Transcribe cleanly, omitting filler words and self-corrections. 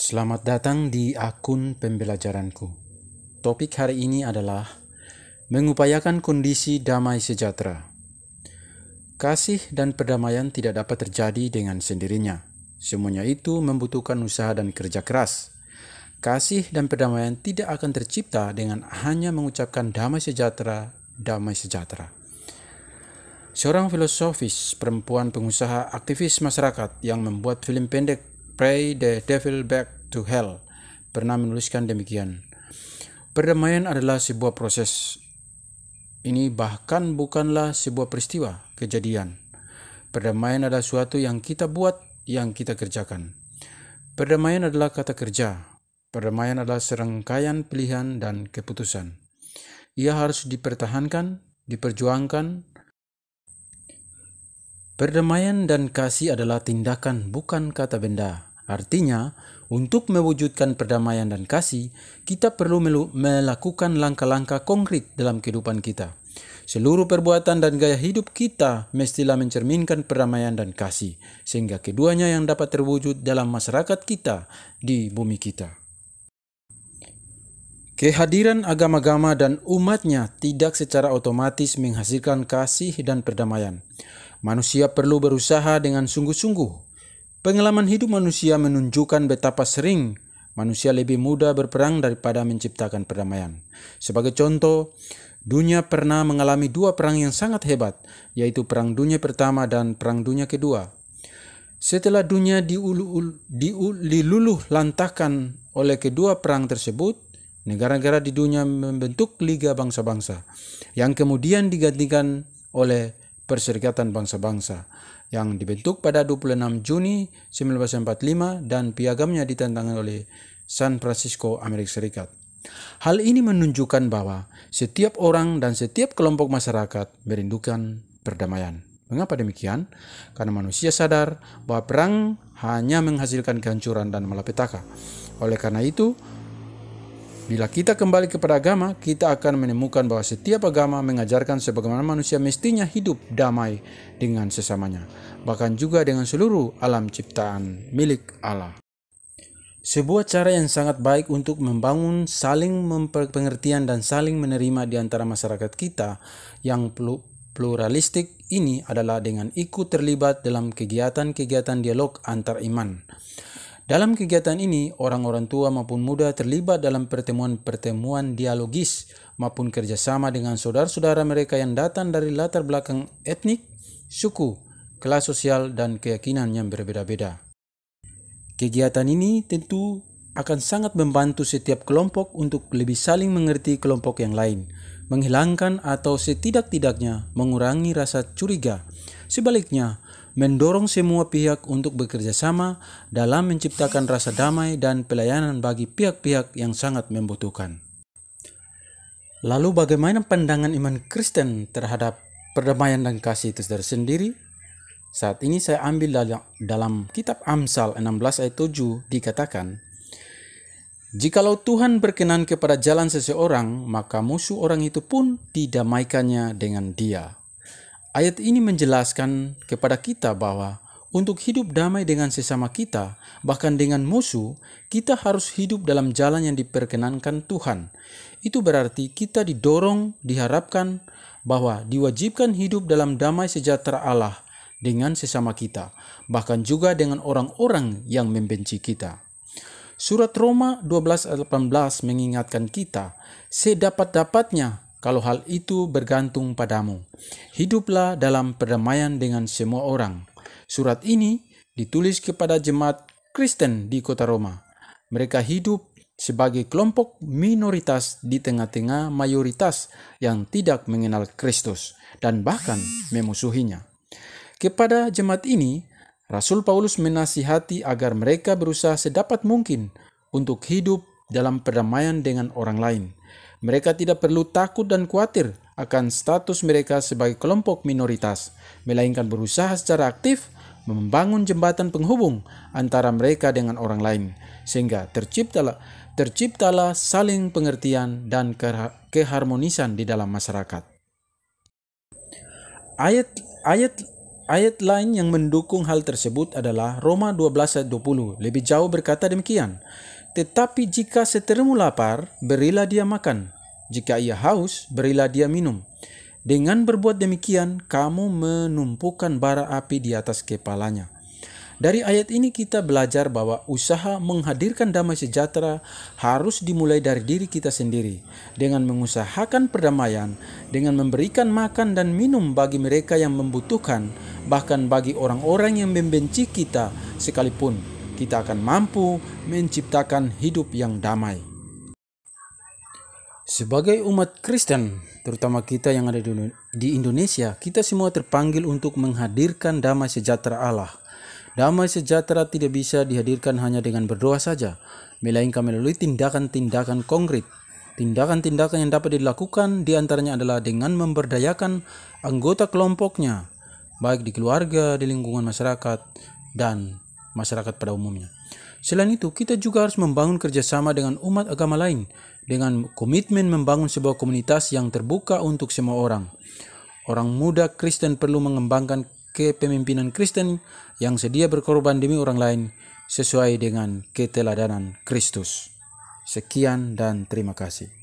Selamat datang di akun pembelajaranku. Topik hari ini adalah mengupayakan kondisi damai sejahtera. Kasih dan perdamaian tidak dapat terjadi dengan sendirinya. Semuanya itu membutuhkan usaha dan kerja keras. Kasih dan perdamaian tidak akan tercipta dengan hanya mengucapkan damai sejahtera, damai sejahtera. Seorang filosofis, perempuan pengusaha aktivis masyarakat yang membuat film pendek Pray the Devil Back to Hell pernah menuliskan demikian. Perdamaian adalah sebuah proses. Ini bahkan bukanlah sebuah peristiwa, kejadian. Perdamaian adalah suatu yang kita buat, yang kita kerjakan. Perdamaian adalah kata kerja. Perdamaian adalah serangkaian pilihan dan keputusan. Ia harus dipertahankan, diperjuangkan. Perdamaian dan kasih adalah tindakan, bukan kata benda. Artinya, untuk mewujudkan perdamaian dan kasih, kita perlu melakukan langkah-langkah konkret dalam kehidupan kita. Seluruh perbuatan dan gaya hidup kita mestilah mencerminkan perdamaian dan kasih, sehingga keduanya yang dapat terwujud dalam masyarakat kita di bumi kita. Kehadiran agama-agama dan umatnya tidak secara otomatis menghasilkan kasih dan perdamaian. Manusia perlu berusaha dengan sungguh-sungguh. Pengalaman hidup manusia menunjukkan betapa sering manusia lebih mudah berperang daripada menciptakan perdamaian. Sebagai contoh, dunia pernah mengalami dua perang yang sangat hebat, yaitu Perang Dunia Pertama dan Perang Dunia Kedua. Setelah dunia diluluh lantahkan oleh kedua perang tersebut, negara-negara di dunia membentuk Liga Bangsa-Bangsa, yang kemudian digantikan oleh Perserikatan Bangsa-Bangsa yang dibentuk pada 26 Juni 1945 dan piagamnya ditentangkan oleh San Francisco, Amerika Serikat. Hal ini menunjukkan bahwa setiap orang dan setiap kelompok masyarakat merindukan perdamaian. Mengapa demikian? Karena manusia sadar bahwa perang hanya menghasilkan kehancuran dan malapetaka. Oleh karena itu, bila kita kembali kepada agama, kita akan menemukan bahwa setiap agama mengajarkan sebagaimana manusia mestinya hidup damai dengan sesamanya, bahkan juga dengan seluruh alam ciptaan milik Allah. Sebuah cara yang sangat baik untuk membangun saling pengertian dan saling menerima di antara masyarakat kita yang pluralistik ini adalah dengan ikut terlibat dalam kegiatan-kegiatan dialog antar iman. Dalam kegiatan ini, orang-orang tua maupun muda terlibat dalam pertemuan-pertemuan dialogis maupun kerjasama dengan saudara-saudara mereka yang datang dari latar belakang etnik, suku, kelas sosial, dan keyakinan yang berbeda-beda. Kegiatan ini tentu akan sangat membantu setiap kelompok untuk lebih saling mengerti kelompok yang lain, menghilangkan atau setidak-tidaknya mengurangi rasa curiga. Sebaliknya, mendorong semua pihak untuk bekerja sama dalam menciptakan rasa damai dan pelayanan bagi pihak-pihak yang sangat membutuhkan. Lalu bagaimana pandangan iman Kristen terhadap perdamaian dan kasih itu sendiri? Saat ini saya ambil dalam kitab Amsal 16 ayat 7 dikatakan, "Jikalau Tuhan berkenan kepada jalan seseorang, maka musuh orang itu pun didamaikannya dengan dia." Ayat ini menjelaskan kepada kita bahwa untuk hidup damai dengan sesama kita, bahkan dengan musuh, kita harus hidup dalam jalan yang diperkenankan Tuhan. Itu berarti kita didorong, diharapkan bahwa diwajibkan hidup dalam damai sejahtera Allah dengan sesama kita, bahkan juga dengan orang-orang yang membenci kita. Surat Roma 12 ayat 18 mengingatkan kita, sedapat-dapatnya kalau hal itu bergantung padamu, hiduplah dalam perdamaian dengan semua orang. Surat ini ditulis kepada jemaat Kristen di kota Roma. Mereka hidup sebagai kelompok minoritas di tengah-tengah mayoritas yang tidak mengenal Kristus dan bahkan memusuhinya. Kepada jemaat ini, Rasul Paulus menasihati agar mereka berusaha sedapat mungkin untuk hidup dalam perdamaian dengan orang lain. Mereka tidak perlu takut dan khawatir akan status mereka sebagai kelompok minoritas, melainkan berusaha secara aktif membangun jembatan penghubung antara mereka dengan orang lain, sehingga terciptalah saling pengertian dan keharmonisan di dalam masyarakat. Ayat Ayat lain yang mendukung hal tersebut adalah Roma 12 ayat 20. Lebih jauh berkata demikian, "Tetapi jika seterumu lapar, berilah dia makan. Jika ia haus, berilah dia minum. Dengan berbuat demikian, kamu menumpukan bara api di atas kepalanya." Dari ayat ini kita belajar bahwa usaha menghadirkan damai sejahtera harus dimulai dari diri kita sendiri, dengan mengusahakan perdamaian, dengan memberikan makan dan minum bagi mereka yang membutuhkan, bahkan bagi orang-orang yang membenci kita sekalipun. Kita akan mampu menciptakan hidup yang damai. Sebagai umat Kristen, terutama kita yang ada di Indonesia, kita semua terpanggil untuk menghadirkan damai sejahtera Allah. Damai sejahtera tidak bisa dihadirkan hanya dengan berdoa saja, melainkan melalui tindakan-tindakan konkret. Tindakan-tindakan yang dapat dilakukan diantaranya adalah dengan memberdayakan anggota kelompoknya, baik di keluarga, di lingkungan masyarakat, dan masyarakat pada umumnya. Selain itu, kita juga harus membangun kerjasama dengan umat agama lain, dengan komitmen membangun sebuah komunitas yang terbuka untuk semua orang. Orang muda Kristen perlu mengembangkan kepemimpinan Kristen yang sedia berkorban demi orang lain sesuai dengan keteladanan Kristus. Sekian dan terima kasih.